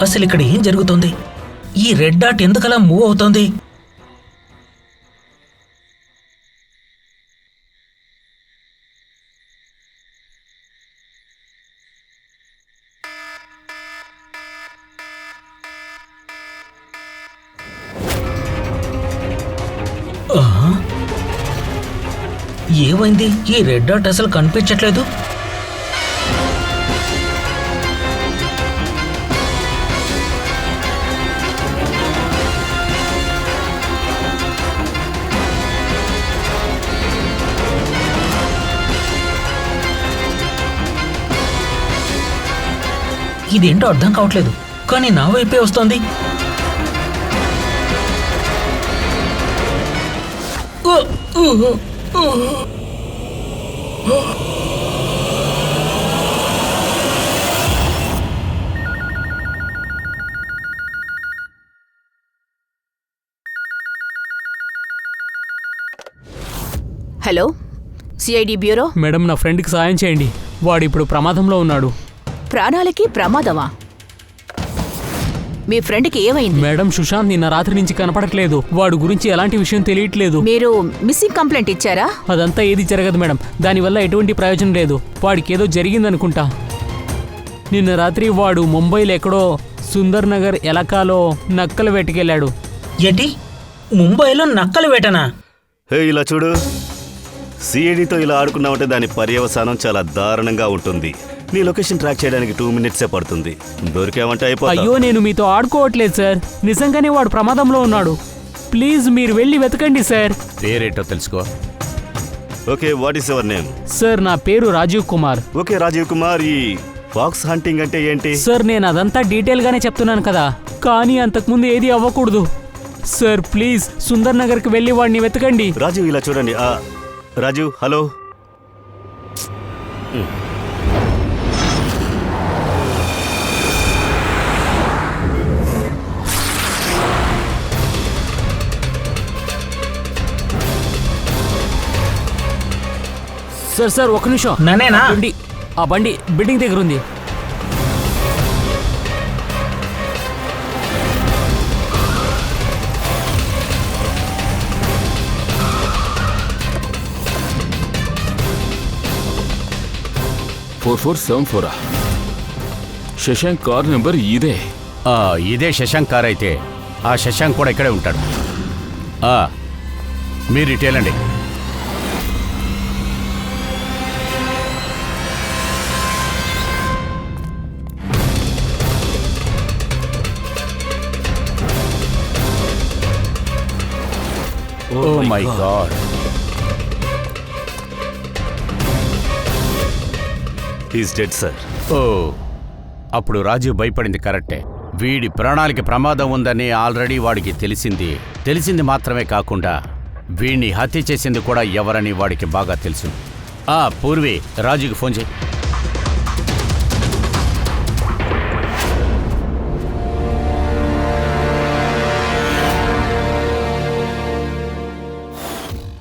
అసలు ఇక్కడ ఏం జరుగుతుంది? ఈ రెడ్ డాట్ ఎందుకలా మూవ్ అవుతోంది? ఏమైంది? ఈ రెడ్ డాట్ అసలు కనిపించట్లేదు. ఇదేంటో అర్థం కావట్లేదు, కానీ నా వైపే వస్తోంది. Hello, CID bureau. మేడం, నా ఫ్రెండ్కి సాయం చేయండి. వాడు ఇప్పుడు ప్రమాదంలో ఉన్నాడు. ప్రాణాలకి ప్రమాదమా? మీ ఫ్రెండ్కి ఏమైంది? మేడం, సుశాంత్ నిన్న రాత్రి నుంచి కనపడట్లేదు. వాడు గురించి ఎలాంటి విషయం తెలియట్లేదు. మీరు మిస్సింగ్ కంప్లైంట్ ఇచ్చారా? అదంతా ఏది జరగదు మేడం. దానివల్ల ఎటువంటి ప్రయోజనం లేదు. వాడికి ఏదో జరిగిందనుకుంటా. నిన్న రాత్రి వాడు ముంబైలో ఎక్కడో సుందర్ నగర్ ఎలకాలో నక్కలు వేటకెళ్ళాడు. ఏంటి? ముంబైలో నక్కలు వేటనా? హే, ఇలా చూడు. సిఐడితో ఇలా ఆడుకున్నామంటే దాని పర్యవసానం చాలా దారుణంగా ఉంటుంది. నీ లొకేషన్ ట్రాక్ చేయడానికి 2 minutes పడుతుంది. దొరికామంటే అయిపోతుంది. అయ్యో, నేను మీతో ఆడుకోవట్లేదు సార్. నిజంగానే వాడు ప్రమాదంలో ఉన్నాడు. ప్లీజ్ మీరు వెళ్ళి వెతకండి సార్. పేరేంటో తెలుసుకో. Okay, what is your name? Sir, నా పేరు రాజీవ్ కుమార్. ఓకే రాజీవ్ కుమార్, ఈ ఫాక్స్ హంటింగ్ అంటే ఏంటి? సార్, నేను అదంతా డీటెయిల్ గానే చెప్తున్నాను కదా, కానీ అంతకుముందు ఏది అవ్వకూడదు. సార్ ప్లీజ్ సుందర్ నగర్కి వెళ్ళి వాడిని వెతకండి. రాజీవ్, ఇలా చూడండి. రాజీవ్, హలో. సార్ ఒక నిమిషం. నన్నేనా? ఆ బండి బిల్డింగ్ దగ్గర ఉంది. శశాంక్ కార్ నెంబర్ ఇదే. ఇదే శశాంక్ కార్ అయితే ఆ శశాంక్ కూడా ఇక్కడే ఉంటాడు. మీరు ఇటేలండి. Oh my god, he's dead sir. Oh, అప్పుడు రాజీవ్ భయపడింది కరెక్టే. వీడి ప్రాణాలకి ప్రమాదం ఉందని ఆల్రెడీ వాడికి తెలిసింది మాత్రమే కాకుండా వీడిని హత్య చేసింది కూడా ఎవరని వాడికి బాగా తెలుసు. పూర్వి, రాజుకి ఫోన్ చేయి.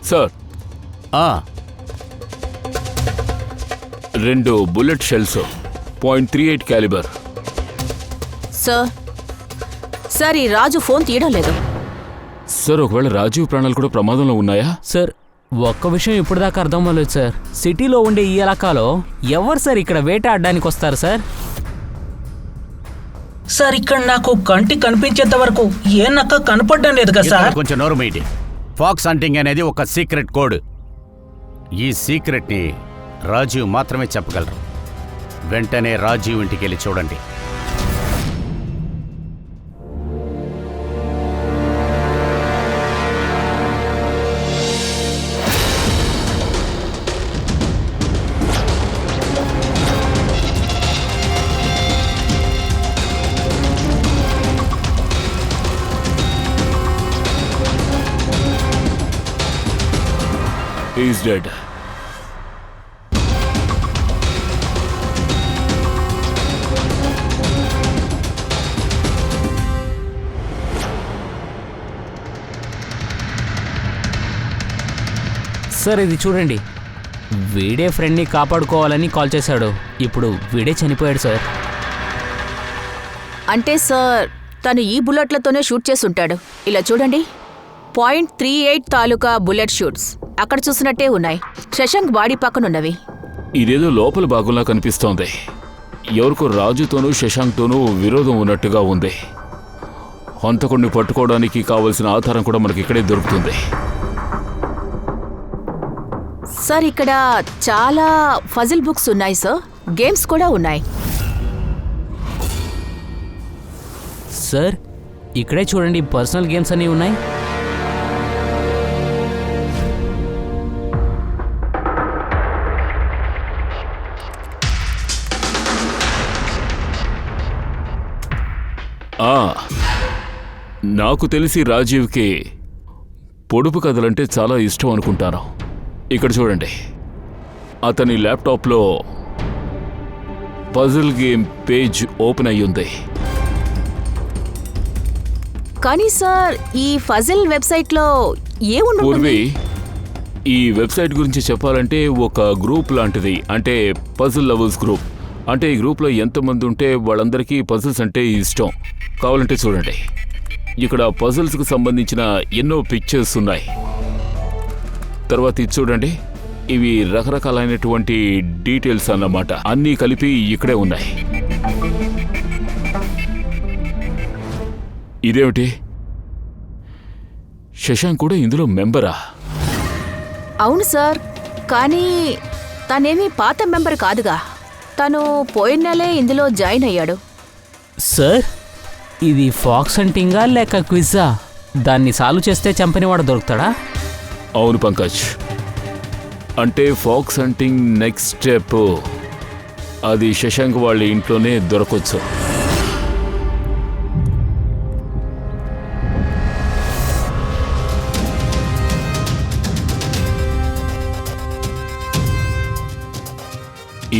Sir, 2 bullet shells, .38 calibre. Sir, ఈ రాజు ఫోన్ తీయడం లేదు. సార్, ఒకవేళ రాజీవ్ ప్రాణాలు కూడా ప్రమాదంలో ఉన్నాయా? సార్, ఒక్క విషయం ఇప్పుడు దాకా అర్థం అవ్వలేదు సార్. సిటీలో ఉండే ఈ ఎలాకాలో ఎవరు సార్ ఇక్కడ వేటాడడానికి వస్తారు సార్? సార్, ఇక్కడ నాకు కంటి కనిపించేంత వరకు ఏ నక్క కనపడడం లేదు కదా సార్. కొంచెం నోరు మీడి. ఫాక్స్ హంటింగ్ అనేది ఒక సీక్రెట్ కోడ్. ఈ సీక్రెట్ని రాజీవ్ మాత్రమే చెప్పగలరు. వెంటనే రాజీవ్ ఇంటికి వెళ్ళి చూడండి. He is dead. సార్, ఇది చూడండి. వీడే ఫ్రెండ్ని కాపాడుకోవాలని కాల్ చేశాడు. ఇప్పుడు వీడే చనిపోయాడు సార్. అంటే సార్ తను ఈ బుల్లెట్లతోనే షూట్ చేసి ఉంటాడు. ఇలా చూడండి, .38 తాలూకా బుల్లెట్ షూట్స్ అక్కడ చూసినట్టే ఉన్నాయి. శశాంక్ బాడీ పక్కనున్నవి. ఇదేదో లోపల భాగంలా కనిపిస్తోంది. ఎవరికో రాజుతోనూ శశాంక్తోనూ విరోధం ఉన్నట్టుగా ఉంది. హంతకుడిని పట్టుకోవడానికి కావలసిన ఆధారం కూడా మనకి ఇక్కడే దొరుకుతుంది. సార్ ఇక్కడ చాలా ఫజిల్ బుక్స్ ఉన్నాయి సార్, గేమ్స్ కూడా ఉన్నాయి. సార్ ఇక్కడే చూడండి, పర్సనల్ గేమ్స్ అన్నీ ఉన్నాయి. నాకు తెలిసి రాజీవ్కి పొడుపు కథలంటే చాలా ఇష్టం అనుకుంటాను. ఇక్కడ చూడండి, అతని ల్యాప్టాప్లో పజిల్ గేమ్ పేజ్ ఓపెన్ అయ్యింది. కానీ సార్ ఈ ఫజిల్ వెబ్సైట్లో ఏముంటుంది? పూర్వి, ఈ వెబ్సైట్ గురించి చెప్పాలంటే ఒక గ్రూప్ లాంటిది. అంటే పజిల్ లవర్స్ గ్రూప్. అంటే ఈ గ్రూప్లో ఎంతమంది ఉంటే వాళ్ళందరికీ పజిల్స్ అంటే ఇష్టం. కావాలంటే చూడండి, ఇక్కడ పజిల్స్కి సంబంధించిన ఎన్నో పిక్చర్స్ ఉన్నాయి. తర్వాత ఇది చూడండి, ఇవి రకరకాలైనటువంటి డీటెయిల్స్ అన్నమాట. అన్నీ కలిపి ఇక్కడే ఉన్నాయి. ఇదేమిటి, శశాంక్ కూడా ఇందులో మెంబరా? అవును సార్, కానీ తనేమీ పాత మెంబర్ కాదుగా. తను పోయిన నెలే ఇందులో జాయిన్ అయ్యాడు. సార్ ఇది ఫాక్స్ హంటింగా లేక క్విజ్జా? దాన్ని సాల్వ్ చేస్తే చంపినవాడు దొరుకుతాడా? అవును పంకజ్, అంటే ఫాక్స్ హంటింగ్ నెక్స్ట్ స్టెప్. అది శశాంక్ వాళ్ళ ఇంట్లోనే దొరకొచ్చు.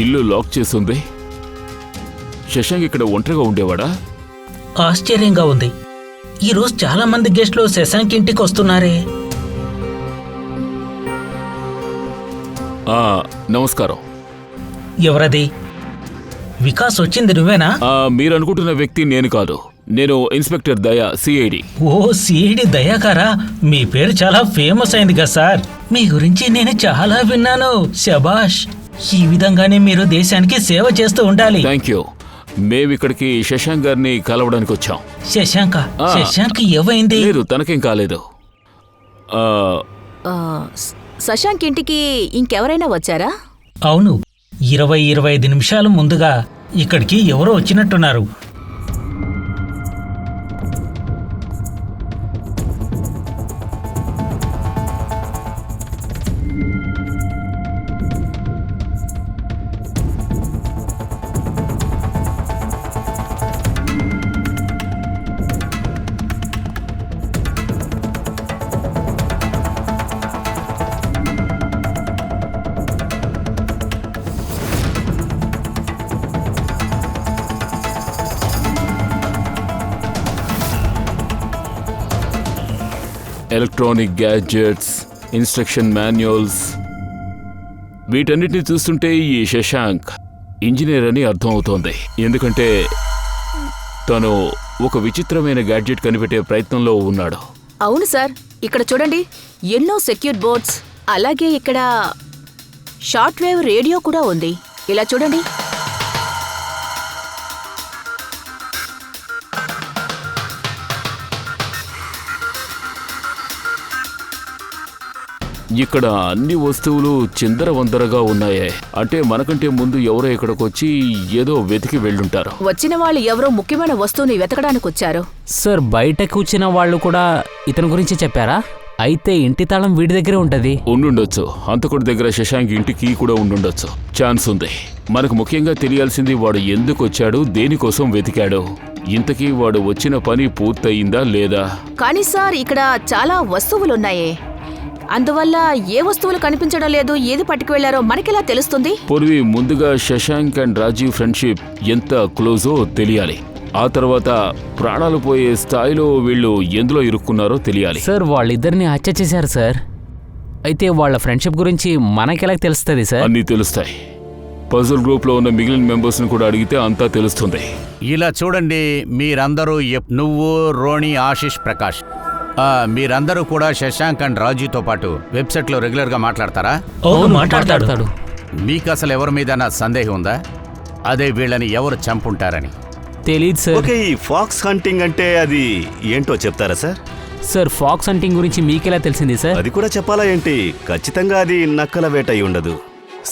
ఇల్లు లాక్ చేస్తుంది. శశాంక్ ఇక్కడ ఒంటరిగా ఉండేవాడా? ఆశ్చర్యంగా ఉంది. ఈరోజు చాలా మంది గెస్ట్లు శశాంక్ ఇంటికి వస్తున్నారే. నమస్కారం. ఎవరది? వికాస్ వచ్చింది నువ్వేనా? మీరు అనుకుంటున్న వ్యక్తి నేను కాదు. నేను ఇన్స్పెక్టర్ దయా, సిఐడి. ఓ సిఐడి దయాకారా, మీ పేరు చాలా ఫేమస్ అయింది కదా సార్. మీ గురించి నేను చాలా విన్నాను. శబాష్, ఈ విధంగానే మీరు దేశానికి సేవ చేస్తూ ఉండాలి. Thank you. మేమిక్కడికి శశాంక్ గారిని కలవడానికి వచ్చాం. శశాంక్ ఏమైంది? లేదు, తనకేం కాలేదు. శశాంక్ ఇంటికి ఇంకెవరైనా వచ్చారా? అవును, 20-25 నిమిషాలు ముందుగా ఇక్కడికి ఎవరో వచ్చినట్టున్నారు. ఎలక్ట్రానిక్ గ్యాడ్జెట్స్, ఇన్స్ట్రక్షన్ మాన్యువల్స్, వీటన్నిటిని చూస్తుంటే ఈ శశాంక్ ఇంజనీర్ అని అర్థం అవుతోంది. ఎందుకంటే తను ఒక విచిత్రమైన గ్యాడ్జెట్ కనిపెట్టే ప్రయత్నంలో ఉన్నాడు. అవును సార్, ఇక్కడ చూడండి, ఎన్నో సెక్యూర్ బోర్డ్స్, అలాగే ఇక్కడ షార్ట్ వేవ్ రేడియో కూడా ఉంది. ఇలా చూడండి. ఇక్కడ అన్ని వస్తువులు చిందరవందరగా ఉన్నాయే. అంటే మనకంటే ముందు ఎవరో ఇక్కడికి వచ్చి ఏదో వెతికి వెళ్ళుంటారు. వచ్చిన వాళ్ళు ఎవరో ముఖ్యమైన వస్తువుని వెతకడానికి వచ్చారు. సార్ బయటకు వచ్చిన వాళ్ళు కూడా ఇతని గురించి చెప్పారా? అయితే ఇంటి తాళం వీడి దగ్గరే ఉంటది. ఉండుండొచ్చు. హంతకుడి దగ్గర శశాంక్ ఇంటి కీ కూడా ఉండుండొచ్చు. ఛాన్స్ ఉంది. మనకు ముఖ్యంగా తెలియాల్సింది వాడు ఎందుకు వచ్చాడు, దేనికోసం వెతికాడు. ఇంతకీ వాడు వచ్చిన పని పూర్తయిందా లేదా? కానీ సార్ ఇక్కడ చాలా వస్తువులున్నాయే, అందువల్ల ఏ వస్తువులు కనిపించడం లేదు, ఏది పట్టుకు వెళ్లారో మనకెలా తెలుస్తుంది? పూర్వి, ముందుగా శశాంక్ అండ్ రాజీవ్ ఫ్రెండ్షిప్ ఎంత క్లోజో తెలియాలి. ఆ తర్వాత ప్రాణాలు పోయే స్థాయిలో వీళ్ళు ఎందులో ఇరుక్కున్నారో తెలియాలి. సార్ వాళ్ళిద్దరిని హత్య చేశారు సార్. అయితే వాళ్ళ ఫ్రెండ్షిప్ గురించి మనకెలా తెలుస్తుంది సార్? అన్నీ తెలుస్తాయి. పజిల్ గ్రూప్లో ఉన్న మిగిలిన మెంబర్స్ని కూడా అడిగితే అంతా తెలుస్తుంది. ఇలా చూడండి, మీరందరూ నువ్వు, రోణి, ఆశిష్, ప్రకాష్ మీరందరూ కూడా శశాంక్ అండ్ రాజుతో పాటు వెబ్సైట్లో రెగ్యులర్గా మాట్లాడతారా? అవును, మాట్లాడతాడు. మీకు అసలు ఎవరి మీద సందేహం ఉందా? అదే వీళ్ళని ఎవరు చంపుంటారని. తెలీదు సార్. ఓకే, ఈ ఫాక్స్ హంటింగ్ అంటే అది ఏంటో చెప్తారా సార్? సార్, ఫాక్స్ హంటింగ్ గురించి మీకెలా తెలిసింది సార్? అది కూడా చెప్పాలా ఏంటి? ఖచ్చితంగా అది నక్కల వేట అయి ఉండదు.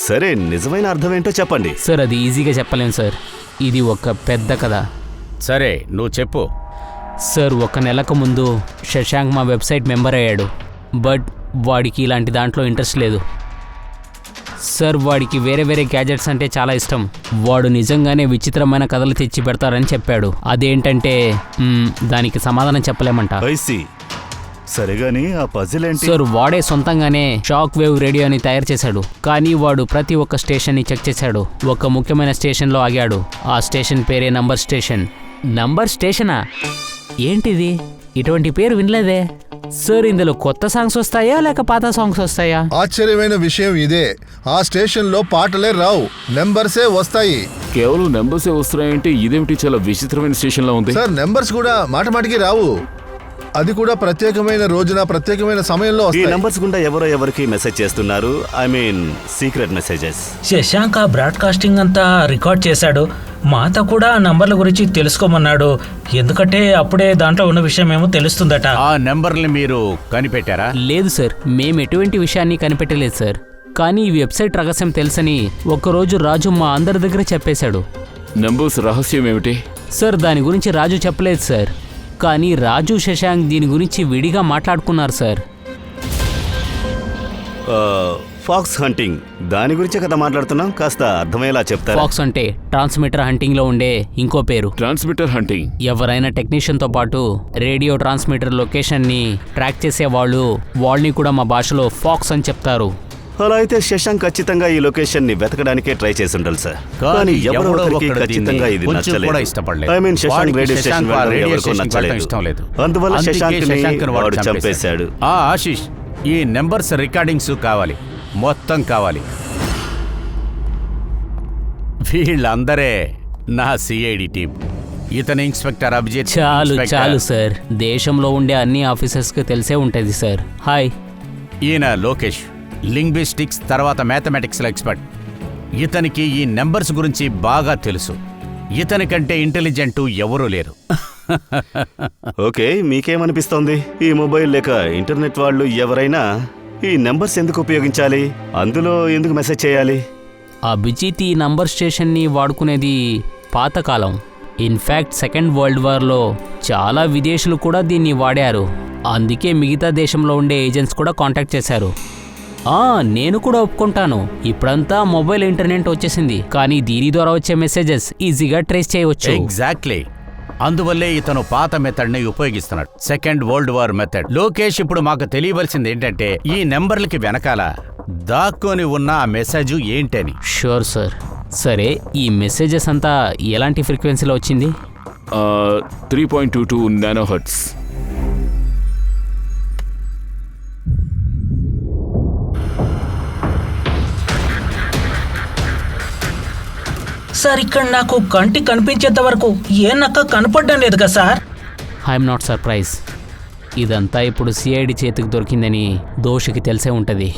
సరే, నిజమైన అర్థం ఏంటో చెప్పండి. సార్, అది ఈజీగా చెప్పలేం సార్. ఇది ఒక పెద్ద కథ. సరే, నువ్వు చెప్పు. సార్, 1 నెలకు ముందు శశాంక్ మా వెబ్సైట్ మెంబర్ అయ్యాడు. బట్ వాడికి ఇలాంటి దాంట్లో ఇంట్రెస్ట్ లేదు సార్. వాడికి వేరే వేరే గ్యాజెట్స్ అంటే చాలా ఇష్టం. వాడు నిజంగానే విచిత్రమైన కథలు తెచ్చి పెడతారని చెప్పాడు. అదేంటంటే దానికి సమాధానం చెప్పలేమంట. సరే గాని ఆ పజిల్ ఏంటి? సార్, వాడే సొంతంగానే షాక్ వేవ్ రేడియోని తయారు చేశాడు. కానీ వాడు ప్రతి ఒక్క స్టేషన్ని చెక్ చేశాడు. ఒక ముఖ్యమైన స్టేషన్లో ఆగాడు. ఆ స్టేషన్ పేరే నంబర్ స్టేషన్. నంబర్ స్టేషనా? ఏంటిది? ఇటువంటి పేరు వినలేదే సార్. ఇందులో కొత్త సాంగ్స్ వస్తాయా లేక పాత సాంగ్స్ వస్తాయా? ఆశ్చర్యమైన విషయం ఇదే. ఆ స్టేషన్ లో పాటలే రావు, నెంబర్సే వస్తాయి. కేవలం నెంబర్సే వస్తున్నాయంటే ఇదేమిటి? చాలా విచిత్రమైన స్టేషన్ లో ఉంది సార్. నెంబర్స్ కూడా మాటమాటికి రావు. అది కూడా ప్రత్యేకమైన రోజున ప్రత్యేకమైన సమయంలో ఈ వస్తాయి. నంబర్స్ గుండా ఎవరో ఎవరికి మెసేజ్ చేస్తున్నారు. I mean secret messages. Shashank ఆ బ్రాడ్కాస్టింగ్ అంతా రికార్డ్ చేశాడు. మాతో కూడా ఆ నంబర్ల గురించి తెలుసుకోమన్నాడు. ఎందుకంటే అప్పుడే దాంట్లో ఉన్న విషయం ఏమో తెలుస్తుందట. ఆ నెంబర్ని మీరు కనిపెట్టారా? లేదు సార్, మేము ఎటువంటి విషయాన్ని కనిపెట్టలేదు సార్. కానీ ఈ వెబ్సైట్ రహస్యం తెలుసని ఒకరోజు రాజు మా అందరి దగ్గర చెప్పేశాడు. నెంబర్స్ రహస్యం ఏమిటి సార్? దాని గురించి రాజు చెప్పలేదు సార్. కానీ రాజు, శశాంక్ దీని గురించి విడిగా మాట్లాడుకున్నారు సార్. ఫాక్స్ హంటింగ్ దాని గురించే కదా మాట్లాడుతున్నాం. కాస్త అర్థమయ్యేలా చెప్తారా? ఫాక్స్ అంటే ట్రాన్స్మిటర్ హంటింగ్ లో ఉండే ఇంకో పేరు. Transmitter hunting. ఎవరైనా టెక్నీషియన్ తో పాటు రేడియో ట్రాన్స్మిటర్ లొకేషన్ ని ట్రాక్ చేసే వాళ్ళని కూడా మా భాషలో ఫాక్స్ అని చెప్తారు. అలా అయితే శశాంక్ ఖచ్చితంగా ఈ లొకేషన్ ని వెతకడానికే ట్రై చేసి ఉండాలి సార్. కానీ ఎవరో ఒకరికి ఖచ్చితంగా ఇది నచ్చలేదు. I mean Shashank radio station ఎవరికో నచ్చలేదు. అందువల్ల శశాంక్ ని వాడు చంపేశాడు. ఆశిష్, ఈ నెంబర్స్ రికార్డింగ్స్ కావాలి, మొత్తం కావాలి. వీళ్ళందరే నా సిఐడి టీం. ఇతని ఇన్స్పెక్టర్ అభిజిత్. చాలు సార్. దేశంలో ఉండే అన్ని ఆఫీసర్స్ కి తెలిసే ఉంటది సార్. హాయ్, ఈయన లోకేష్, లింగ్విస్టిక్స్ తర్వాత మ్యాథమెటిక్స్లో ఎక్స్పర్ట్. ఇతనికి ఈ నెంబర్స్ గురించి బాగా తెలుసు. ఇతని కంటే ఇంటెలిజెంట్ ఎవరూ లేరు. ఓకే, మీకేమనిపిస్తోంది? ఈ మొబైల్ లేక ఇంటర్నెట్ వాళ్ళు ఎవరైనా ఈ నెంబర్స్ ఎందుకు ఉపయోగించాలి? అందులో ఎందుకు మెసేజ్ చేయాలి? అభిజిత్ ఈ నంబర్ స్టేషన్ని వాడుకునేది పాతకాలం. ఇన్ఫ్యాక్ట్ సెకండ్ వరల్డ్ వార్లో చాలా విదేశీయులు కూడా దీన్ని వాడారు. అందుకే మిగతా దేశంలో ఉండే ఏజెంట్స్ కూడా కాంటాక్ట్ చేశారు. నేను కూడా ఒప్పుకుంటాను. ఇప్పుడంతా మొబైల్ ఇంటర్నెట్ వచ్చేసింది. కానీ దీని ద్వారా వచ్చే మెసేజెస్ ఈజీగా ట్రేస్ చేయవచ్చు. ఎగ్జాక్ట్లీ. అందువల్లే ఇతను పాత మెథడ్ ని ఉపయోగిస్తున్నాడు, second world war method. Lokesh, ఇప్పుడు మాకు తెలియవలసింది ఏంటంటే ఈ నెంబర్లకి వెనకాల దాక్కొని ఉన్న ఆ మెసేజ్ ఏంటని. Sure sir. సరే, ఈ మెసేజెస్ అంతా ఎలాంటి ఫ్రీక్వెన్సీలో వచ్చింది? 3.22 నానోహర్ట్జ్. సార్, ఇక్కడ నాకు కంటి కనిపించేంత వరకు ఏ నక్క కనపడడం లేదు కదా సార్. I'm not surprise. ఇదంతా ఇప్పుడు సిఐడి చేతికి దొరికిందని దోషికి తెలిసే ఉంటుంది.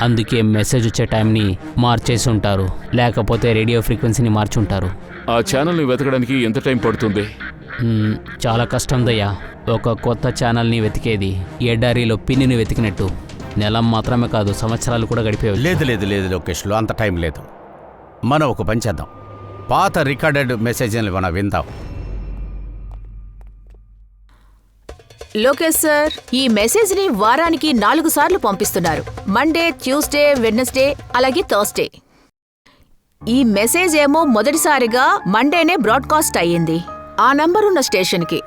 అందుకే మెసేజ్ వచ్చే టైంని మార్చేసి ఉంటారు, లేకపోతే రేడియో ఫ్రీక్వెన్సీని మార్చుంటారు. ఆ ఛానల్ని వెతకడానికి ఎంత టైం పడుతుంది? చాలా కష్టం దయ్యా. ఒక కొత్త ఛానల్ని వెతికేది ఎడారిలో పిన్నిని వెతికినట్టు. నెల మాత్రమే కాదు, సంవత్సరాలు కూడా గడిపేవి. లేదు లోకేష్లో అంత టైం లేదు. మనం ఒక పని చేద్దాం, పాత రికార్డెడ్ మెసేజ్ని మనం విందాం. లోకేష్ సార్, ఈ మెసేజ్ ని వారానికి 4 సార్లు పంపిస్తున్నారు. మండే, ట్యూస్డే, వెడ్నెస్డే, అలాగే థర్స్డే. ఈ మెసేజ్ ఏమో మొదటిసారిగా మండేనే బ్రాడ్కాస్ట్ అయ్యింది ఆ నంబరున్న స్టేషన్కి.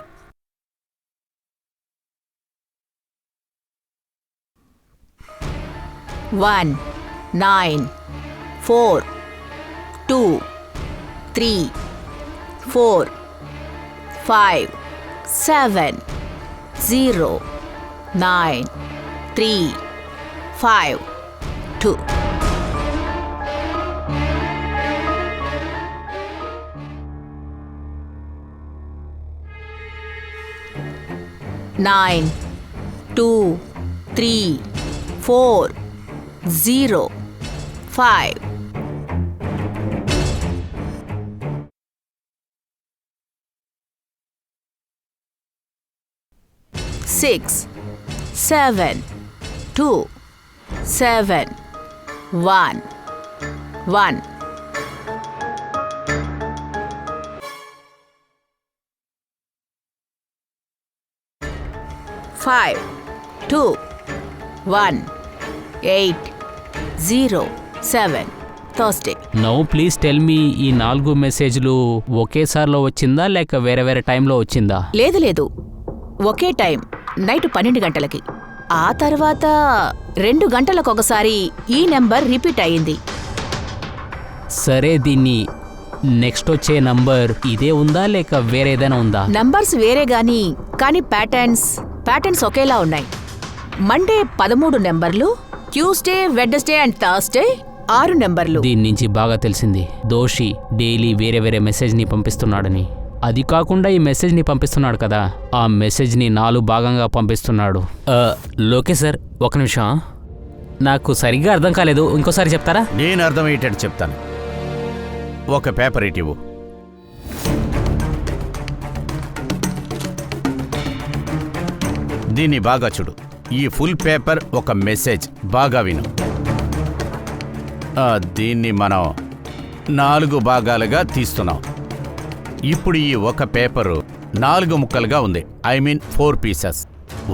One 9 4 2 3 4 5 7 0 9 3 5 2. 9 2 3 4 0 5 6 7 2 7 1 1 5 2 1 8 0 7 Thursday. Now please tell me, ఈ 4 మెసేజ్లు ఒకేసారిలో వచ్చిందా లేక వేరే వేరే టైంలో వచ్చిందా? లేదు లేదు, ఒకే టైం నైట్ 12 గంటలకి. ఆ తర్వాత 2 గంటలకొకసారి ఈ నెంబర్ రిపీట్ అయ్యింది. సరే, దీన్ని నెక్స్ట్ వచ్చే నంబర్ ఇదే ఉందా లేక వేరే ఏదైనా ఉందా? నంబర్స్ వేరే కానీ ప్యాటర్న్స్ ఒకేలా ఉన్నాయి. మండే 13 నెంబర్లు, ట్యూస్డే, వెడ్నెస్డే అండ్ థర్స్డే 6 నెంబర్లు. దీని నుంచి బాగా తెలిసింది దోషి డైలీ వేరే వేరే మెసేజ్ని పంపిస్తున్నాడని. అది కాకుండా ఈ మెసేజ్ని పంపిస్తున్నాడు కదా, ఆ మెసేజ్ని 4 భాగంగా పంపిస్తున్నాడు. లోకేష్ సార్, ఒక నిమిషం, నాకు సరిగ్గా అర్థం కాలేదు, ఇంకోసారి చెప్తారా? నేను అర్థమయ్యేటట్టు చెప్తాను. ఒక పేపర్ ఇటివు. దీన్ని బాగా చూడు. ఈ ఫుల్ పేపర్ ఒక మెసేజ్. బాగా విను. దీన్ని మనం 4 భాగాలుగా తీస్తున్నాం. ఇప్పుడు ఈ ఒక పేపరు 4 ముక్కలుగా ఉంది. I mean 4 pieces.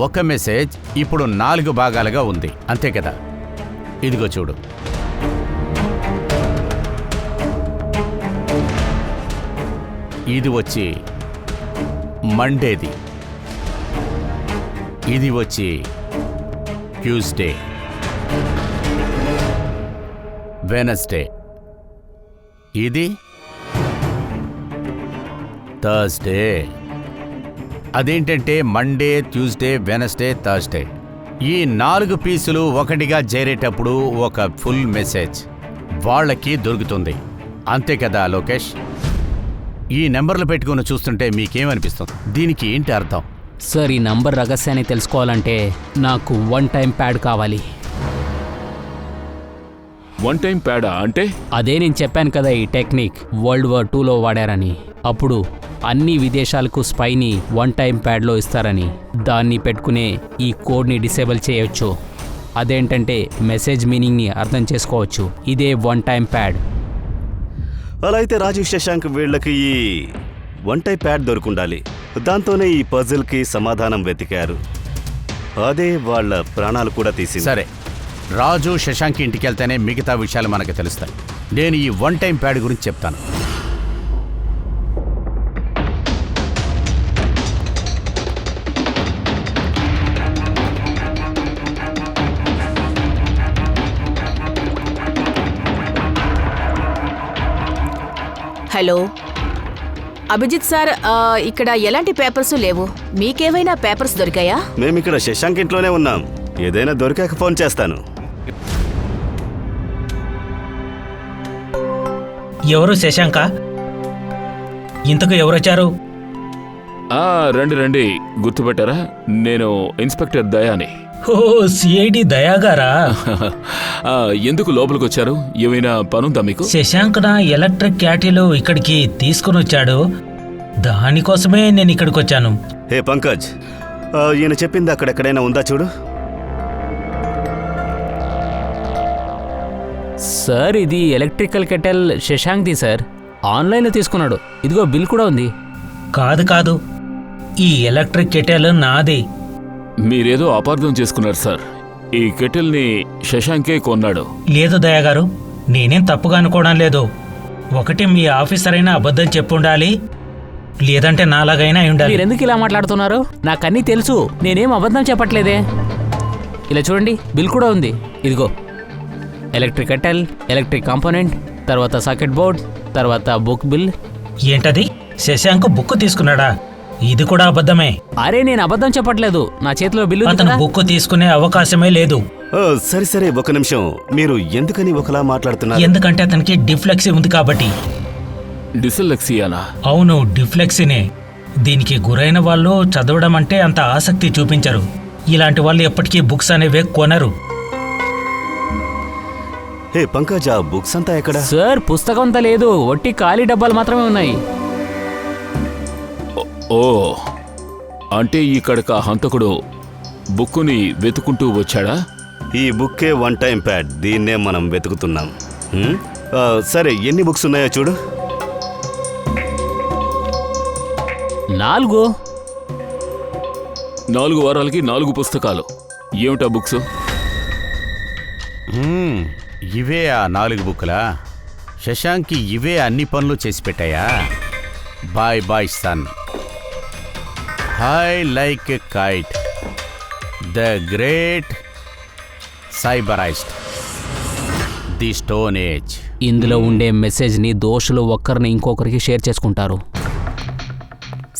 ఒక మెసేజ్ ఇప్పుడు 4 భాగాలుగా ఉంది, అంతే కదా? ఇదిగో చూడు. ఇది వచ్చి మండేది, ఇది వచ్చి ట్యూస్డే, వెనస్డే, ఇది థర్స్డే. అదేంటంటే మండే, ట్యూస్డే, వెనస్డే, థర్స్డే ఈ 4 పీసులు ఒకటిగా చేరేటప్పుడు ఒక ఫుల్ మెసేజ్ వాళ్ళకి దొరుకుతుంది, అంతే కదా లోకేష్? ఈ నెంబర్లు పెట్టుకుని చూస్తుంటే మీకేమనిపిస్తుంది? దీనికి ఏంటి అర్థం? సార్, ఈ నంబర్ రహస్యాన్ని తెలుసుకోవాలంటే నాకు 1 టైం ప్యాడ్ కావాలి. 1 టైం ప్యాడా అంటే? అదే నేను చెప్పాను కదా, ఈ టెక్నిక్ World War IIలో వాడారని. అప్పుడు అన్ని విదేశాలకు స్పైని 1 టైం ప్యాడ్లో ఇస్తారని. దాన్ని పెట్టుకునే ఈ కోడ్ని డిసేబుల్ చేయొచ్చు. అదేంటంటే మెసేజ్ మీనింగ్ని అర్థం చేసుకోవచ్చు. ఇదే 1 టైం ప్యాడ్. అలా అయితే రాజీవ్ శశాంక్ వీళ్ళకి ఈ 1 టైం ప్యాడ్ దొరుకుండాలి. దాంతోనే ఈ పజిల్కి సమాధానం వెతికారు. అదే వాళ్ళ ప్రాణాలు కూడా తీసింది. సరే, రాజు శశాంక్ ఇంటికి వెళ్తేనే మిగతా విషయాలు మనకు తెలుస్తాయి. నేను ఈ 1 టైం ప్యాడ్ గురించి చెప్తాను. హలో అభిజిత్ సార్, ఇక్కడ ఎలాంటి పేపర్స్ లేవు. మీకేమైనా పేపర్స్ దొరికాయా? మేమిక్కడ శశాంక్ ఇంట్లోనే ఉన్నాం. ఏదైనా దొరికాక ఫోన్ చేస్తాను. ఎవరు శశాంక? ఇంతకు ఎవరొచ్చారు? రండి రండి, గుర్తుపెట్టారా? నేను ఇన్స్పెక్టర్ దయాని. ఓ, సిఐడి దయాగారా? ఎందుకు లోపలికి వచ్చారు? ఏమైనా పనుందా మీకు? శశాంక్ నా ఎలక్ట్రిక్ క్యాటిలు ఇక్కడికి తీసుకుని వచ్చాడు. దానికోసమే నేను ఇక్కడికి వచ్చాను. హే పంకజ్, ఈయన చెప్పింది అక్కడెక్కడైనా ఉందా చూడు. సార్, ఇది ఎలక్ట్రికల్ కెటల్ శశాంక్ది సార్. ఆన్లైన్లో తీసుకున్నాడు. ఇదిగో బిల్ కూడా ఉంది. కాదు, ఈ ఎలక్ట్రిక్ కెటల్ నాది. మీరేదో అపార్థం చేసుకున్నారు సార్. ఈ కెటిల్ని శశాంకే కొన్నాడు. లేదు దయాగారు, నేనేం తప్పుగా అనుకోవడం లేదు. ఒకటి మీ ఆఫీసర్ అయినా అబద్ధం చెప్పుండాలి, లేదంటే నాలాగైనా అయి ఉండాలి. మీరెందుకు ఇలా మాట్లాడుతున్నారు? నాకన్నీ తెలుసు, నేనేం అబద్ధం చెప్పట్లేదే. ఇలా చూడండి, బిల్ కూడా ఉంది. ఇదిగో ఎలక్ట్రిక్ కెటల్, ఎలక్ట్రిక్ కాంపోనెంట్, తర్వాత సాకెట్ బోర్డ్, తర్వాత బుక్ బిల్. ఏంటది? శశాంక్ బుక్ తీసుకున్నాడా? ఇది కూడా అబద్ధమే. అరే, నేను అబద్ధం చెప్పట్లేదు, నా చేతిలో బిల్లు ఉంది అతను కదా. బుక్ తీసుకునే అవకాశమే లేదు. సరే, ఒక నిమిషం. మీరు ఎందుకని ఒకలా మాట్లాడుతున్నారు? ఎందుకంటే అతనికి డిఫ్లెక్సీ ఉంది కాబట్టి. డిస్లెక్సియానా? అవును, డిఫ్లెక్సీనే. దీనికి గురైన వాళ్ళు చదవడం అంటే అంత ఆసక్తి చూపించరు. ఇలాంటి వాళ్ళు ఎప్పటికీ బుక్స్ అనేవే కొనరు. హే పంకజ్, ఆ బుక్స్ అంతా ఎక్కడ? సార్ పుస్తకం అంతా లేదు, ఒట్టి ఖాళీ డబ్బాలు మాత్రమే ఉన్నాయి. ఓ, అంటే ఇక్కడికి ఆ హంతకుడు బుక్కుని వెతుకుంటూ వచ్చాడా? ఈ బుక్కే వన్ టైం ప్యాడ్, దీన్నే మనం వెతుకుతున్నాం. సరే, ఎన్ని బుక్స్ ఉన్నాయో చూడు. 4. 4 వారాలకి 4 పుస్తకాలు. ఏమిటా బుక్స్? ఇవే ఆ 4 బుక్లా? శశాంక్కి ఇవే అన్ని పనులు చేసి పెట్టాయా? Bye bye son, high like a kite, the great cyberist, the stone age. ఇందులో ఉండే మెసేజ్ని దోషులు ఒక్కరిని ఇంకొకరికి షేర్ చేసుకుంటారు.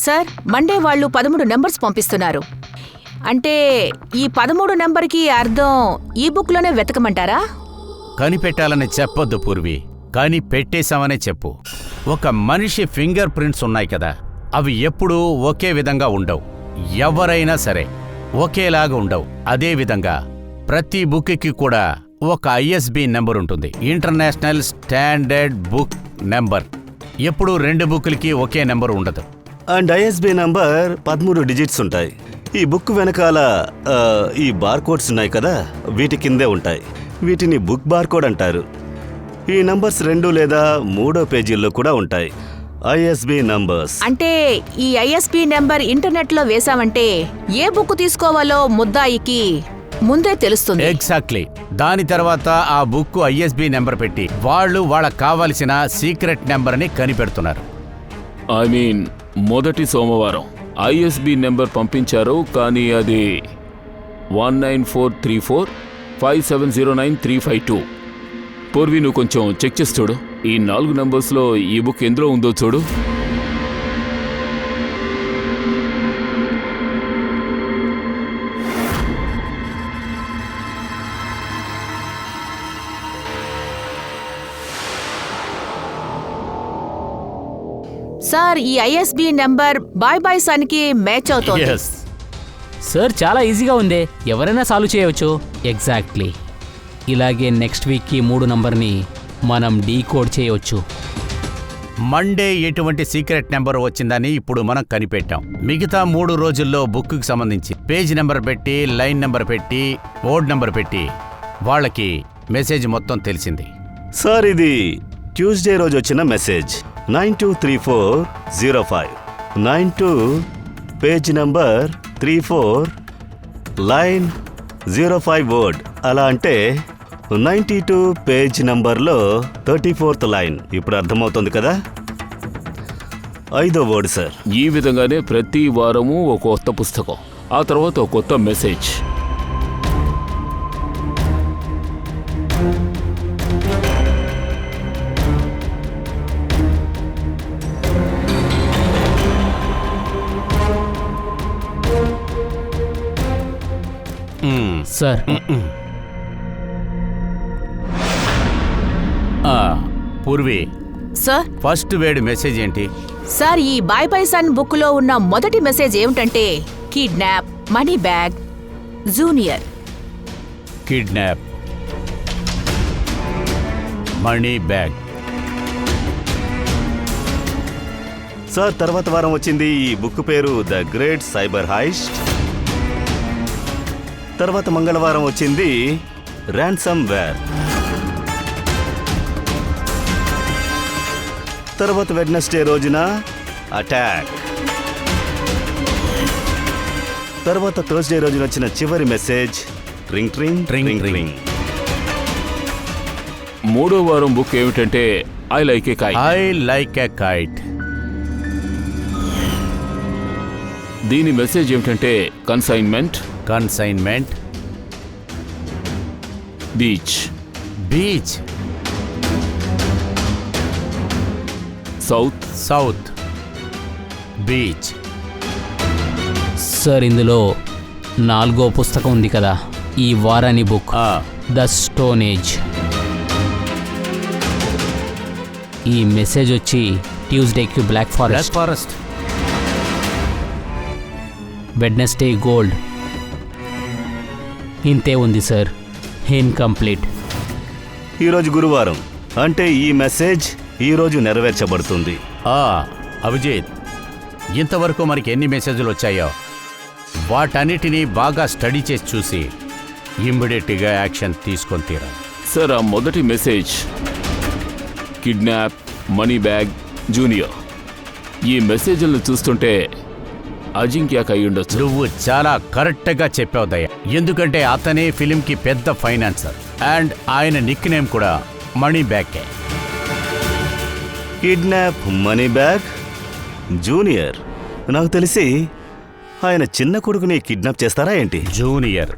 సార్, మండే వాళ్ళు 13 నెంబర్స్ పంపిస్తున్నారు. అంటే ఈ 13 నెంబర్కి అర్థం ఈ బుక్లోనే వెతకమంటారా? కనిపెట్టాలని చెప్పొద్దు పూర్వి, కానీ పెట్టేశామనే చెప్పు. ఒక మనిషి ఫింగర్ ప్రింట్స్ ఉన్నాయి కదా, అవి ఎప్పుడూ ఒకే విధంగా ఉండవు. ఎవరైనా సరే ఒకేలాగా ఉండవు. అదేవిధంగా ప్రతి బుక్కి కూడా ఒక ఐఎస్బి నెంబర్ ఉంటుంది, ఇంటర్నేషనల్ స్టాండర్డ్ బుక్ నెంబర్. ఎప్పుడూ 2 బుక్లకి ఒకే నెంబర్ ఉండదు. అండ్ ఐఎస్బి నంబర్ 13 డిజిట్స్ ఉంటాయి. ఈ బుక్ వెనకాల ఈ బార్కోడ్స్ ఉన్నాయి కదా, వీటి కిందే ఉంటాయి. వీటిని బుక్ బార్కోడ్ అంటారు. ఈ నంబర్స్ 2 లేదా 3 పేజీల్లో కూడా ఉంటాయి. ఐఎస్బి నంబర్స్ అంటే ఈ ఐఎస్పి నెంబర్ ఇంటర్నెట్లో వేసామంటే ఏ బుక్ తీసుకోవాలో ముద్దాయికి ముందే తెలుస్తుంది. ఎగ్జాక్ట్లీ. దాని తర్వాత ఆ బుక్ ఐఎస్బి నెంబర్ పెట్టి వాళ్ళు వాళ్ళకి కావలసిన సీక్రెట్ నెంబర్ని కనిపెడుతున్నారు. ఐ మీన్, మొదటి సోమవారం ఐఎస్బి నెంబర్ పంపించారు, కానీ అది 194345709352. పూర్వి, నువ్వు కొంచెం చెక్ చేసి చూడు. ఈ 4 నంబర్స్లో ఈ బుక్ ఎందులో ఉందో చూడు. సార్, ఈ ఐఎస్బి నెంబర్ బాయ్ బాయ్ సన్కి మ్యాచ్ అవుతోంది. Yes. సార్ చాలా ఈజీగా ఉంది, ఎవరైనా సాల్వ్ చేయవచ్చు. ఎగ్జాక్ట్లీ. ఇలాగే నెక్స్ట్ వీక్కి 3 నంబర్ని మనం డీకోడ్ చేయవచ్చు. మండే ఎటువంటి సీక్రెట్ నెంబర్ వచ్చిందని ఇప్పుడు మనం కనిపెట్టాం. మిగతా 3 రోజుల్లో బుక్కి సంబంధించి పేజ్ నెంబర్ పెట్టి, లైన్ నెంబర్ పెట్టి, వర్డ్ నెంబర్ పెట్టి వాళ్ళకి మెసేజ్ మొత్తం తెలిసింది. సార్, ఇది ట్యూస్డే రోజు వచ్చిన message. 923405 92 page number 34 line 05 word. అలా అంటే 92 పేజ్ నంబర్లో 34th లైన్. ఇప్పుడు అర్థమవుతుంది కదా? 5వ వర్డ్ సార్. ఈ విధంగానే ప్రతి వారము ఒక కొత్త పుస్తకం, ఆ తర్వాత ఒక కొత్త message. Sir, Purvi, sir, first వేడ్ మెసేజ్ ఏంటి? సార్, ఈ బాయ్ బాయ్ సన్ బుక్లో ఉన్న మొదటి మెసేజ్ ఏమిటంటే kidnap, money bag, junior. Kidnap, money bag. Sir, తర్వాత వారం వచ్చింది ఈ బుక్ పేరు ద గ్రేట్ సైబర్ హైస్ట్. తర్వాత మంగళవారం వచ్చింది ర్యాన్సమ్ వేర్. తర్వాత వెడ్నెస్డే రోజున అటాక్. తర్వాత థర్స్డే రోజున వచ్చిన చివరి మెసేజ్ రింగ్ ట్రింగ్ ట్రింగ్ రింగ్. 3వ వారం బుక్ ఏమిటంటే I like A kite. I like a kite. దీని మెసేజ్ ఏమిటంటే consignment. Consignment. Beach. Beach. South. South. Beach. Sir, ఇందులో 4వ పుస్తకం ఉంది కదా, ఈ వారాని బుక్, ద స్టోన్ ఏజ్. ఈ మెసేజ్ వచ్చి ట్యూస్డేకి బ్లాక్ ఫారెస్ట్. Wednesday gold. ఇంతే ఉంది సార్, ఇన్కంప్లీట్. ఈరోజు గురువారం అంటే ఈ మెసేజ్ ఈరోజు నెరవేర్చబడుతుంది. అభిజిత్, ఇంతవరకు మనకి ఎన్ని మెసేజ్లు వచ్చాయో వాటన్నిటినీ బాగా స్టడీ చేసి చూసి ఇమ్మీడియట్గా యాక్షన్ తీసుకొని తీరాలి. సార్, ఆ మొదటి message kidnap, money bag, junior. ఈ మెసేజ్లను చూస్తుంటే అజింక్యాకి అయి ఉండొచ్చు. నువ్వు చాలా కరెక్ట్గా చెప్పావు దయ్య, ఎందుకంటే అతనే ఫిలింకి పెద్ద ఫైనాన్సర్ అండ్ ఆయన నిక్ నేమ్ కూడా మనీ బ్యాగే. Kidnap, money bag, junior. నాకు తెలిసి ఆయన చిన్న కొడుకుని కిడ్నాప్ చేస్తారా ఏంటి? జూనియర్,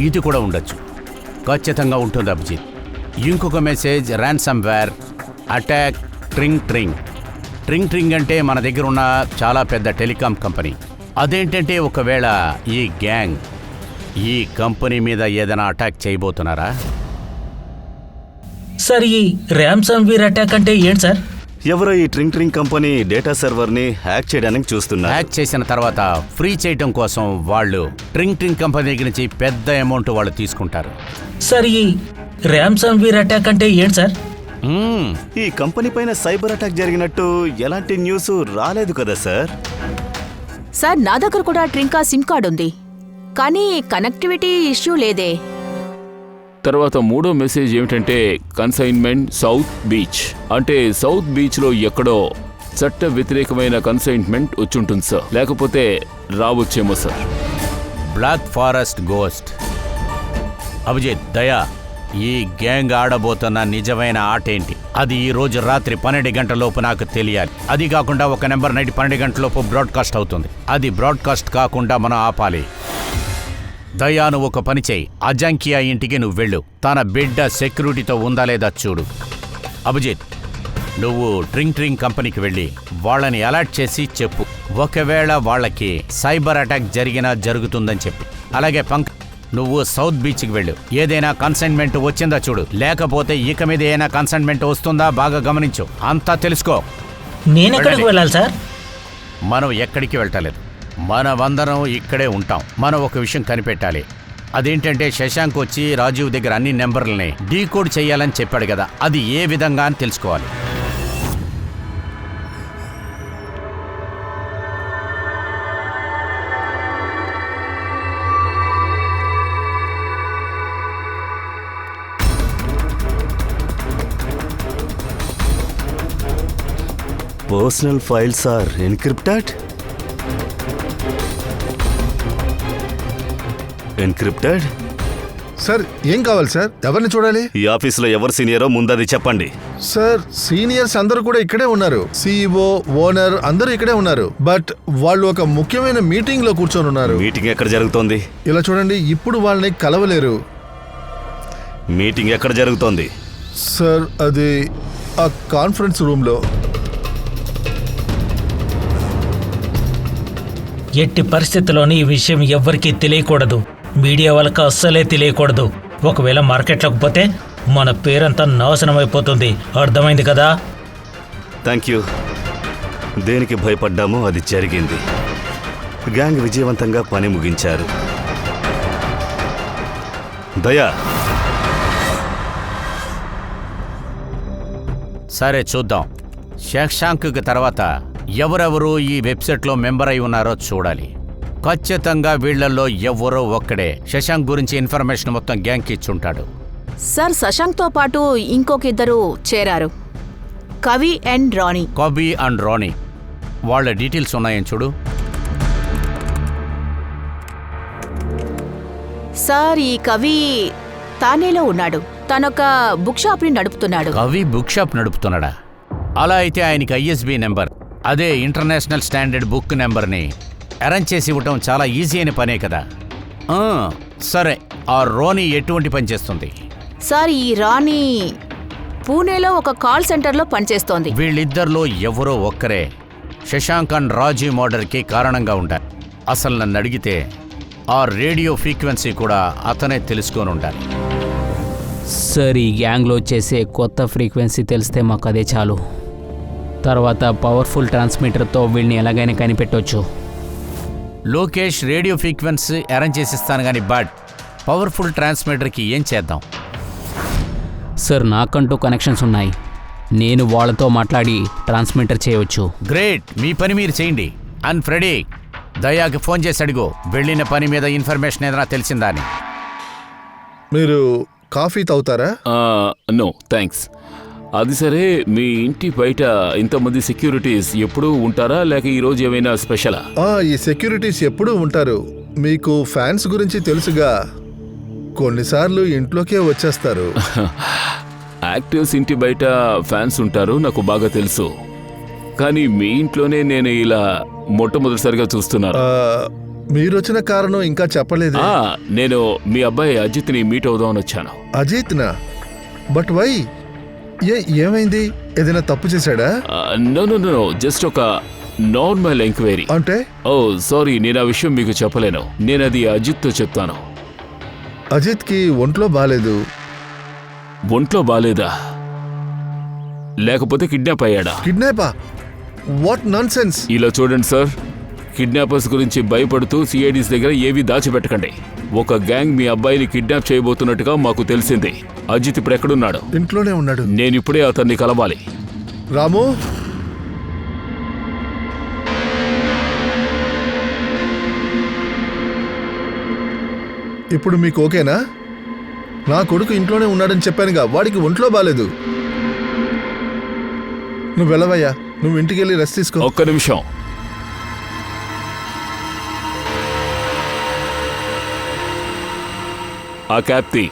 ఇది కూడా ఉండొచ్చు. ఖచ్చితంగా ఉంటుంది అభిజిత్. ఇంకొక మెసేజ్ ర్యాన్సమ్ వేర్ అటాక్ ట్రింగ్ ట్రింగ్. ట్రింగ్ ట్రింగ్ అంటే మన దగ్గర ఉన్న చాలా పెద్ద టెలికాం కంపెనీ. అదేంటంటే ఒకవేళ ఈ గ్యాంగ్ ఈ కంపెనీ మీద ఏదైనా అటాక్ చేయబోతున్నారా? సార్, ఈ ర్యామ్సమ్ వీర్ అటాక్ అంటే ఏంటి సార్? ఎవరో ఈ ట్రింగ్ ట్రింగ్ కంపెనీ డేటా సర్వర్ని హ్యాక్ చేయడానికి చూస్తున్నారు. హ్యాక్ చేసిన తర్వాత ఫ్రీ చేయటం కోసం వాళ్ళు ట్రింగ్ ట్రింగ్ కంపెనీ దగ్గర నుంచి పెద్ద అమౌంట్ వాళ్ళు తీసుకుంటారు. సార్, ఈ ర్యామ్సమ్ వీర్ అటాక్ అంటే ఏంటి సార్? ఈ కంపెనీ పైన సైబర్ అటాక్ జరిగినట్టు ఎలాంటి న్యూస్ రాలేదు కదా సార్? సార్, నా దగ్గర కూడా ట్రింకా సిమ్ కార్డ్ ఉంది, కానీ కనెక్టివిటీ ఇష్యూ లేదే. తర్వాత మూడో మెసేజ్ ఏమిటంటే కన్సైన్మెంట్ సౌత్ బీచ్. అంటే సౌత్ బీచ్లో ఎక్కడో చట్ట వ్యతిరేకమైన కన్సైన్మెంట్ వచ్చుంటుంది సార్, లేకపోతే రావచ్చేమో sir. Black forest ghost. Abhijit, Daya, ఈ గ్యాంగ్ ఆడబోతున్న నిజమైన ఆట ఏంటి? అది ఈ రోజు రాత్రి 12 గంటలలోపు నాకు తెలియాలి. అది కాకుండా ఒక నెంబర్ నైట్ 12 గంటలలోపు బ్రాడ్కాస్ట్ అవుతుంది. అది బ్రాడ్కాస్ట్ కాకుండా మనం ఆపాలి. దయా, నువ్వు ఒక పని చేయి. అజంకియా ఇంటికి నువ్వు వెళ్ళు. తన బిడ్డ సెక్యూరిటీతో ఉందా లేదా చూడు. అభిజిత్, నువ్వు ట్రింగ్ ట్రింగ్ కంపెనీకి వెళ్ళి వాళ్ళని అలర్ట్ చేసి చెప్పు. ఒకవేళ వాళ్ళకి సైబర్ అటాక్ జరిగినా జరుగుతుందని చెప్పు. అలాగే పంక్, నువ్వు సౌత్ బీచ్కి వెళ్ళు. ఏదైనా కన్సైన్మెంట్ వచ్చిందా చూడు, లేకపోతే ఇక మీద ఏదైనా కన్సైన్మెంట్ వస్తుందా బాగా గమనించు. అంతా తెలుసుకో. నేను ఎక్కడికి వెళ్ళాలి సార్? మనం ఎక్కడికి వెళ్ళలేదు, మనమందరం ఇక్కడే ఉంటాం. మనం ఒక విషయం కనిపెట్టాలి. అదేంటంటే శశాంక్ వచ్చి రాజీవ్ దగ్గర అన్ని నెంబర్లని డీకోడ్ చేయాలని చెప్పాడు కదా, అది ఏ విధంగా అని తెలుసుకోవాలి. Personal files are encrypted. Encrypted? Sir, ఏం కావాలి సార్? ఎవరిని చూడాలి? ఈ ఆఫీసులో ఎవరు సీనియరో ముందది చెప్పండి. సార్, సీనియర్స్ అందరూ కూడా ఇక్కడే ఉన్నారు. CEO, ఓనర్ అందరూ ఇక్కడే ఉన్నారు. బట్ వాళ్ళు ఒక ముఖ్యమైన మీటింగ్ లో కూర్చొని ఉన్నారు. మీటింగ్ ఎక్కడ జరుగుతోంది? ఇలా చూడండి, ఇప్పుడు వాళ్ళని కలవలేరు. మీటింగ్ ఎక్కడ జరుగుతోంది? సార్, అది ఆ కాన్ఫరెన్స్ రూమ్ లో. ఎట్టి పరిస్థితుల్లోనూ ఈ విషయం ఎవ్వరికీ తెలియకూడదు. మీడియా వాళ్ళకి అస్సలే తెలియకూడదు. ఒకవేళ మార్కెట్లోకి పోతే మన పేరంతా నాశనం అయిపోతుంది. అర్థమైంది కదా? Thank you. దేనికి భయపడ్డామో అది జరిగింది. గ్యాంగ్ విజయవంతంగా పని ముగించారు. దయా, సరే చూద్దాం. శశాంక్కి తర్వాత ఎవరెవరు ఈ వెబ్సైట్లో మెంబర్ అయి ఉన్నారో చూడాలి. ఖచ్చితంగా వీళ్లలో ఎవరో ఒక్కడే శశాంక్ గురించి ఇన్ఫర్మేషన్ మొత్తం గ్యాంగ్కి ఇచ్చుంటాడు. సార్, శశాంక్తో పాటు ఇంకొక ఇద్దరు చేరారు, కవి అండ్ రాణి. కవి అండ్ రాణి, వాళ్ళ డీటెయిల్స్ ఉన్నాయని చూడు. సార్, ఈ కవి తానేలో ఉన్నాడు. తనొక బుక్ షాప్ని నడుపుతున్నాడు. కవి బుక్ షాప్ నడుపుతున్నాడా? అలా అయితే ఆయనకి ISB నెంబర్, అదే ఇంటర్నేషనల్ స్టాండర్డ్ బుక్ నెంబర్ని అరేంజ్ చేసి ఇవ్వటం చాలా ఈజీ అయిన పనే కదా. సరే, ఆ రోనీ ఎటువంటి పని చేస్తుంది? సార్, ఈ రాణి పూణేలో ఒక కాల్ సెంటర్లో పనిచేస్తోంది. వీళ్ళిద్దరిలో ఎవరో ఒక్కరే శశాంక్ అండ్ రాజీవ్ మర్డర్కి కారణంగా ఉండాలి. అసలు నన్ను అడిగితే ఆ రేడియో ఫ్రీక్వెన్సీ కూడా అతనే తెలుసుకొని ఉండాలి. సార్, ఈ గ్యాంగ్లో చేసే కొత్త ఫ్రీక్వెన్సీ తెలిస్తే మాకు అదే చాలు. తర్వాత పవర్ఫుల్ ట్రాన్స్మిటర్తో వీళ్ళని ఎలాగైనా కనిపెట్టవచ్చు. లోకేష్ రేడియో ఫ్రీక్వెన్సీ అరేంజ్ చేసిస్తాను కానీ బట్ పవర్ఫుల్ ట్రాన్స్మిటర్కి ఏం చేద్దాం? సార్ నాకంటూ కనెక్షన్స్ ఉన్నాయి. నేను వాళ్ళతో మాట్లాడి ట్రాన్స్మిటర్ చేయవచ్చు. గ్రేట్, మీ పని మీరు చేయండి. అండ్ ఫ్రెడీ, దయాకి ఫోన్ చేసి అడుగు వెళ్ళిన పని మీద ఇన్ఫర్మేషన్ ఏదైనా తెలిసిందా అని. మీరు కాఫీ తాగుతారా? No thanks. అది సరే, మీ ఇంటి బయట ఇంతమంది సెక్యూరిటీస్ ఎప్పుడూ ఉంటారా లేక ఈరోజు ఏమైనా స్పెషలా? ఈ సెక్యూరిటీస్ ఎప్పుడూ ఉంటారు. మీకు ఫ్యాన్స్ గురించి తెలుసుగా, కొన్నిసార్లు ఇంట్లోకే వచ్చేస్తారు. యాక్టర్స్ ఇంటి బయట ఫ్యాన్స్ ఉంటారు, నాకు బాగా తెలుసు. కానీ మీ ఇంట్లోనే నేను ఇలా మొట్టమొదటిసారిగా చూస్తున్నాను. మీరు వచ్చిన కారణం ఇంకా చెప్పలేదు. నేను మీ అబ్బాయి అజిత్ని మీట్ అవుదామని వచ్చాను. అజిత్నా? But why? ఏమైంది? ఏదైనా తప్పు చేశాడా? నో నో నో, జస్ట్ ఒక నార్మల్ ఎంక్వైరీ. అంటే? ఓ సారీ, నేను ఆ విషయం మీకు చెప్పలేను. నేను అది అజిత్తో చెప్తాను. అజిత్కి ఒంట్లో బాలేదు. ఒంట్లో బాలేదా? లేకపోతే కిడ్నాప్ అయ్యాడా? కిడ్నాపా? What nonsense! ఇలా చూడండి సార్, కిడ్నాపర్స్ గురించి భయపడుతూ సిఐడీస్ దగ్గర ఏవి దాచిపెట్టకండి. ఒక గ్యాంగ్ మీ అబ్బాయిని కిడ్నాప్ చేయబోతున్నట్టుగా మాకు తెలిసింది. అజిత్ ఇప్పుడు ఎక్కడున్నాడు? ఇంట్లోనే ఉన్నాడు. నేనిప్పుడే అతన్ని కలవాలి. రాము, ఇప్పుడు మీకు ఓకేనా? నా కొడుకు ఇంట్లోనే ఉన్నాడని చెప్పానుగా, వాడికి ఒంట్లో బాలేదు. నువ్వు వెళ్ళవయ్యా, నువ్వు ఇంటికి వెళ్ళి రెస్ట్ తీసుకో. ఒక్క నిమిషం. ఆ క్యాప్ తీ.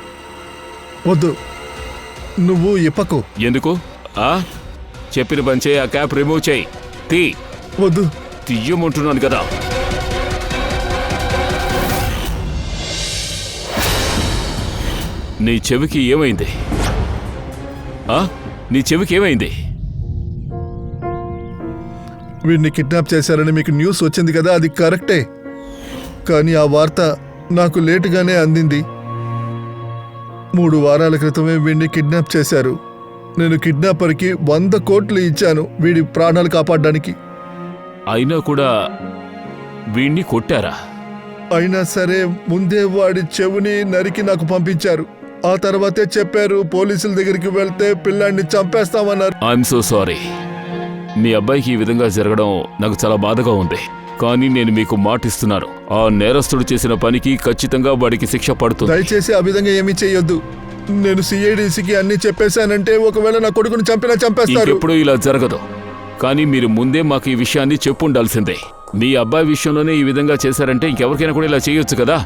వద్దు, నువ్వు ఇప్పకు. ఎందుకు? చెప్పిన పని చేయి. ఆ క్యాప్ రిమూవ్ చేయి. తీ. వద్దు. తీయమంటున్నాను కదా. నీ చెవికి ఏమైంది? నీ చెవికి ఏమైంది? వీడిని కిడ్నాప్ చేశారని మీకు న్యూస్ వచ్చింది కదా, అది కరెక్టే. కానీ ఆ వార్త నాకు లేటుగానే అందింది. 3 వారాల క్రితమే వీడిని కిడ్నాప్ చేశారు. నేను కిడ్నాపర్కి 100 కోట్లు ఇచ్చాను వీడి ప్రాణాలు కాపాడడానికి. అయినా కూడా వీడిని కొట్టారా? అయినా సరే ముందే వాడి చెవుని నరికి నాకు పంపించారు. ఆ తర్వాతే చెప్పారు పోలీసుల దగ్గరికి వెళ్తే పిల్లాన్ని చంపేస్తామన్నారు. I'm so sorry. మీ అబ్బాయికి ఈ విధంగా జరగడం నాకు చాలా బాధగా ఉంది. కానీ నేను మీకు మాటిస్తున్నాను, ఆ నేరస్తుడు చేసిన పనికి ఖచ్చితంగా వాడికి శిక్ష పడుతుంది. దయచేసి ఆ విధంగా ఏమీ చేయొద్దు. నేను సిఐడిసికి అన్ని చెప్పేశానంటే ఒకవేళ నా కొడుకుని చంపేస్తారు. ఎప్పుడు ఇలా జరగదు. కానీ మీరు ముందే మాకు ఈ విషయాన్ని చెప్పుండాల్సిందే. మీ అబ్బాయి విషయంలోనే ఈ విధంగా చేశారంటే ఇంకెవరికైనా కూడా ఇలా చేయొచ్చు కదా.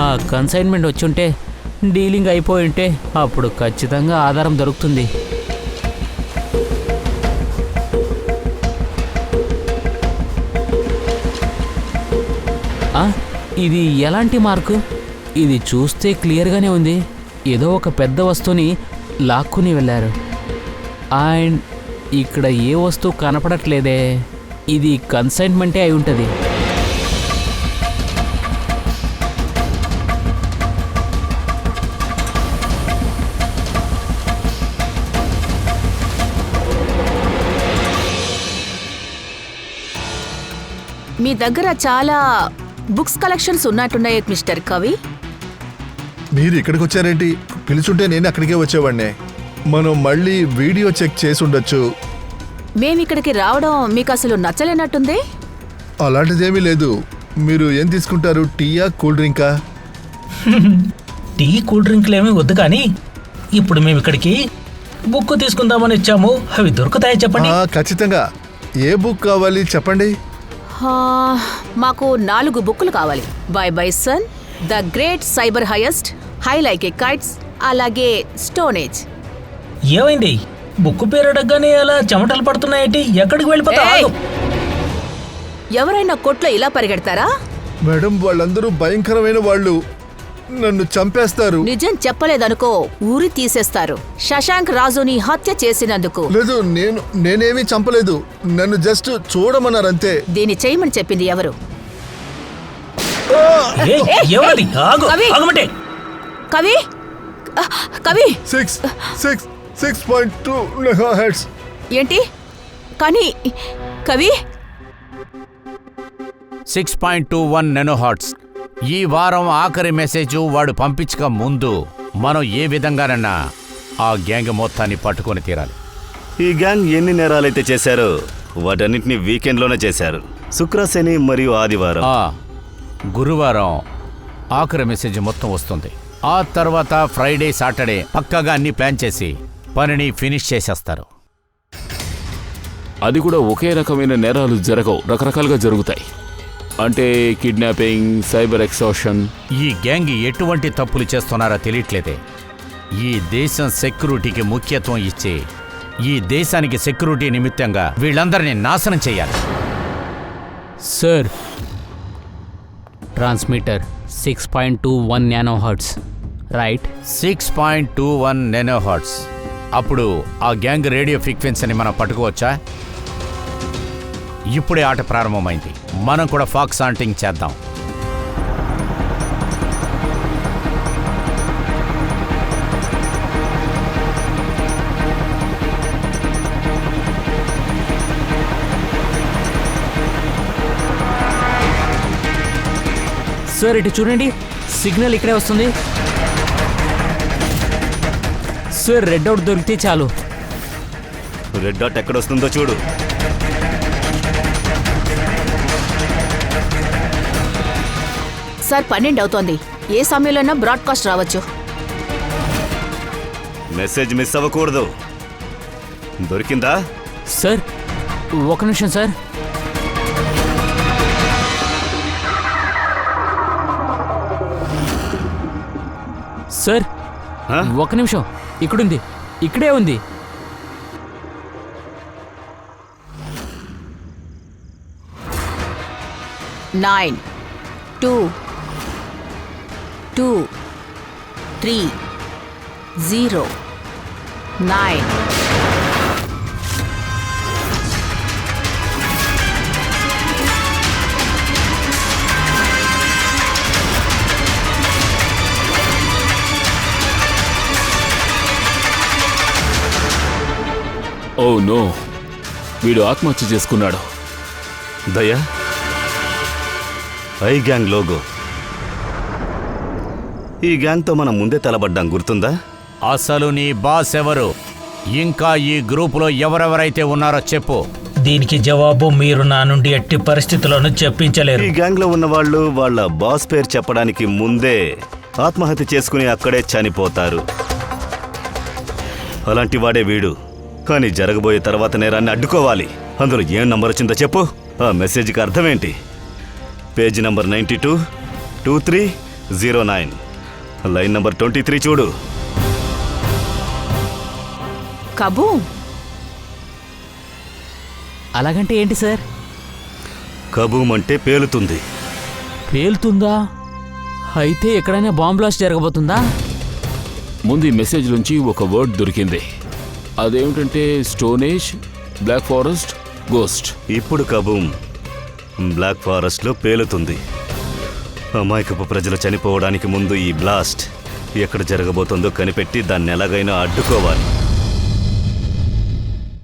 ఆ కన్సైన్మెంట్ వచ్చుంటే, డీలింగ్ అయిపోయి ఉంటే అప్పుడు ఖచ్చితంగా ఆధారం దొరుకుతుంది. ఇది ఎలాంటి మార్కు? ఇది చూస్తే క్లియర్గానే ఉంది. ఏదో ఒక పెద్ద వస్తువుని లాక్కుని వెళ్ళారు. అండ్ ఇక్కడ ఏ వస్తువు కనపడట్లేదే. ఇది కన్సైన్మెంటే అయి ఉంటుంది. మీ దగ్గర చాలా బుక్స్ కలెక్షన్స్ ఉన్నట్టున్నాయి మిస్టర్ కవి. మీరు ఇక్కడికి వచ్చారేంటి? పిలుచుంటే నేను అక్కడికే వచ్చేవాడినే. మనం మళ్ళీ వీడియో చెక్ చేసి ఉండొచ్చు. మేమిక్కడికి రావడం మీకు అసలు నచ్చలేనట్టుంది. అలాంటిదేమీ లేదు. మీరు ఏం తీసుకుంటారు? టీయా, కూల్ డ్రింకా? టీ కూల్ డ్రింక్లు ఏమీ వద్దు, కానీ ఇప్పుడు మేము ఇక్కడికి బుక్ తీసుకుందామని వచ్చాము. అవి దొరుకుతాయా చెప్పండి? ఖచ్చితంగా. ఏ బుక్ కావాలి చెప్పండి. మాకు 4 బుక్కులు కావాలి. Bye bye son, the great cyber highest, high like a kites, అలాగే స్టోన్ ఏజ్. ఏమైంది? బుక్ పేరు అడగగానే అలా చెమటలు పడుతున్నాయేంటి? ఎక్కడికి వెళ్ళిపోతావు? ఎవరైనా కొట్లో ఇలా పరిగెడతారా? మేడం, వాళ్ళందరూ భయంకరమైన వాళ్ళు. నన్ను చంపేస్తారు. నిజం చెప్పలేదనుకో ఊరి తీసేస్తారు. శశాంక్ రాజుని హత్య చేసినందుకు. లేదు, నేనేమీ చంపలేదు. నన్ను జస్ట్ చూడమన్నారంతే. దీన్ని చేయమని చెప్పింది ఎవరు? ఏయ్, ఎవరది? ఆగు, కవి! ఆగమంటే. కవి కవి 6.2 మెగాహెర్ట్జ్. ఏంటి? కానీ కవి 6.21 నెనోహార్ట్స్. ఈ వారం ఆఖరి మెసేజ్ వాడు పంపించక ముందు మనం ఏ విధంగానన్నా ఆ గ్యాంగ్ మొత్తాన్ని పట్టుకొని తీరాలి. ఈ గ్యాంగ్ ఎన్ని నేరాలైతే చేశారో వాటన్నిటిని వీకెండ్లోనే చేశారు. శుక్ర, శని మరియు ఆదివారం. గురువారం ఆఖరి మెసేజ్ మొత్తం వస్తుంది. ఆ తర్వాత ఫ్రైడే, సాటర్డే పక్కాగా అన్ని ప్లాన్ చేసి పనిని ఫినిష్ చేసేస్తారు. అది కూడా ఒకే రకమైన నేరాలు జరగవు, రకరకాలుగా జరుగుతాయి. అంటే కిడ్నాపింగ్, సైబర్ ఎక్సార్షన్. ఈ గ్యాంగ్ ఎటువంటి తప్పులు చేస్తున్నారో తెలియట్లేదే. ఈ దేశం సెక్యూరిటీకి ముఖ్యత్వం ఇచ్చి ఈ దేశానికి సెక్యూరిటీ నిమిత్తంగా వీళ్ళందరినీ నాశనం చేయాలి. Sir, transmitter 6.21 nanohertz, right? 6.21 nanohertz. అప్పుడు ఆ గ్యాంగ్ రేడియో ఫ్రీక్వెన్సీని మనం పట్టుకోవచ్చా? ఇప్పుడే ఆట ప్రారంభమైంది. మనం కూడా ఫాక్స్ హంటింగ్ చేద్దాం. సార్, ఇటు చూడండి, సిగ్నల్ ఇక్కడే వస్తుంది. సార్, రెడ్ అవుట్ దొరికితే చాలు. రెడ్ డాట్ ఎక్కడొస్తుందో చూడు. సార్ 12 అవుతోంది. ఏ సమయంలోనైనా బ్రాడ్కాస్ట్ రావచ్చు. మెసేజ్ మిస్ అవ్వకూడదు. దొరికిందా? సార్, ఒక నిమిషం సార్. సార్, ఒక నిమిషం. ఇక్కడుంది, ఇక్కడే ఉంది. నైన్ 2 2 3 0 9. ఓ నో, వీడు ఆత్మహత్య చేసుకున్నాడు. దయా, ఐ గ్యాంగ్ లోగో. ఈ గ్యాంగ్తో మనం ముందే తలబడ్డాం, గుర్తుందా? అసలు నీ బాస్ ఎవరు? ఇంకా ఈ గ్రూపులో ఎవరెవరైతే ఉన్నారో చెప్పు. దీనికి జవాబు మీరు నా నుండి ఎట్టి పరిస్థితుల్లోనూ చెప్పించలేరు. ఈ గ్యాంగ్ లో ఉన్న వాళ్ళు వాళ్ళ బాస్ పేరు చెప్పడానికి ముందే ఆత్మహత్య చేసుకుని అక్కడే చనిపోతారు. అలాంటి వాడే వీడు. కానీ జరగబోయే తర్వాత నేరాన్ని అడ్డుకోవాలి. అందులో ఏం నంబర్ వచ్చిందో చెప్పు. ఆ మెసేజ్కి అర్థమేంటి? పేజీ నంబర్ 922309, లైన్ నంబర్ 23 చూడు. కబూ. అలాగంటే ఏంటి సార్? కబూమ్ అంటే పేలుతుంది. పేలుతుందా? అయితే ఎక్కడైనా బాంబ్ బ్లాస్ట్ జరగబోతుందా? ముందు ఈ మెసేజ్ నుంచి ఒక వర్డ్ దొరికింది. అదేమిటంటే స్టోనేజ్, బ్లాక్ ఫారెస్ట్, గోస్ట్. ఇప్పుడు కబూమ్ బ్లాక్ ఫారెస్ట్లో పేలుతుంది. అమాయకపు ప్రజలు చనిపోవడానికి ముందు ఈ బ్లాస్ట్ ఎక్కడ జరగబోతుందో కనిపెట్టి దాన్ని ఎలాగైనా అడ్డుకోవాలి.